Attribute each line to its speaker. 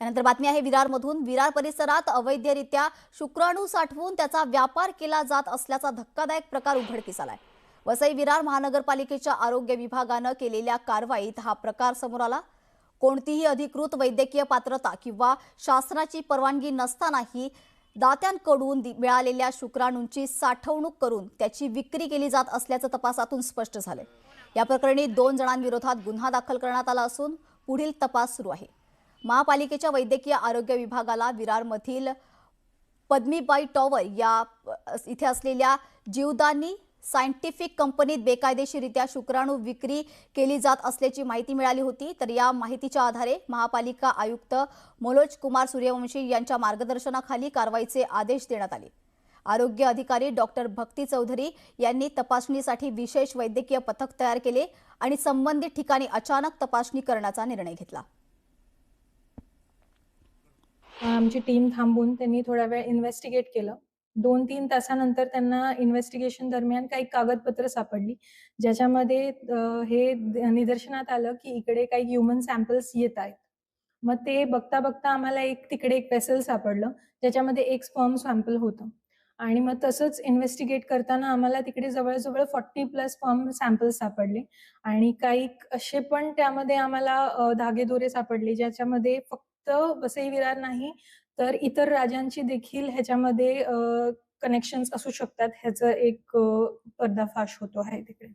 Speaker 1: यानंतर बातमी आहे विरारमधून. विरार परिसरात अवैधरित्या शुक्राणू साठवून त्याचा व्यापार केला जात असल्याचा धक्कादायक प्रकार उघडकीस आलाय. वसई विरार महानगरपालिकेच्या आरोग्य विभागानं केलेल्या कारवाईत हा प्रकार समोर आला. कोणतीही अधिकृत वैद्यकीय पात्रता किंवा शासनाची परवानगी नसतानाही दात्यांकडून मिळालेल्या शुक्राणूंची साठवणूक करून त्याची विक्री केली जात असल्याचं तपासातून स्पष्ट झालंय. या प्रकरणी 2 जणांविरोधात गुन्हा दाखल करण्यात आला असून पुढील तपास सुरू आहे. महापालिकेच्या वैद्यकीय आरोग्य विभागाला विरारमधील पद्मीबाई टॉवर या इथे असलेल्या जीवदानी सायंटिफिक कंपनीत बेकायदेशीररित्या शुक्राणू विक्री केली जात असल्याची माहिती मिळाली होती. तर या माहितीच्या आधारे महापालिका आयुक्त मनोज कुमार सूर्यवंशी यांच्या मार्गदर्शनाखाली कारवाईचे आदेश देण्यात आले. आरोग्य अधिकारी डॉक्टर भक्ती चौधरी यांनी तपासणीसाठी विशेष वैद्यकीय पथक तयार केले आणि संबंधित ठिकाणी अचानक तपासणी करण्याचा निर्णय घेतला.
Speaker 2: आमची टीम थांबून त्यांनी थोडा वेळ इन्व्हेस्टिगेट केलं. 2-3 तासानंतर त्यांना इन्व्हेस्टिगेशन दरम्यान काही कागदपत्र सापडली, ज्याच्यामध्ये हे निदर्शनात आलं की इकडे काही ह्यूमन सॅम्पल्स येत आहेत. मग ते बघता-बघता आम्हाला तिकडे एक वेसल सापडलं, ज्याच्यामध्ये एक स्पर्म सॅम्पल होतं आणि मग तसंच इन्व्हेस्टिगेट करताना आम्हाला तिकडे जवळ-जवळ 40+ स्पर्म सॅम्पल्स सापडले आणि काही असे पण त्यामध्ये आम्हाला धागेदोरे सापडले, ज्याच्यामध्ये फक्त वसई विरार नाही, तर इतर राज्यांची देखील ह्याच्यामध्ये कनेक्शन्स असू शकतात. ह्याचं एक पर्दाफाश होतो आहे तिकडे.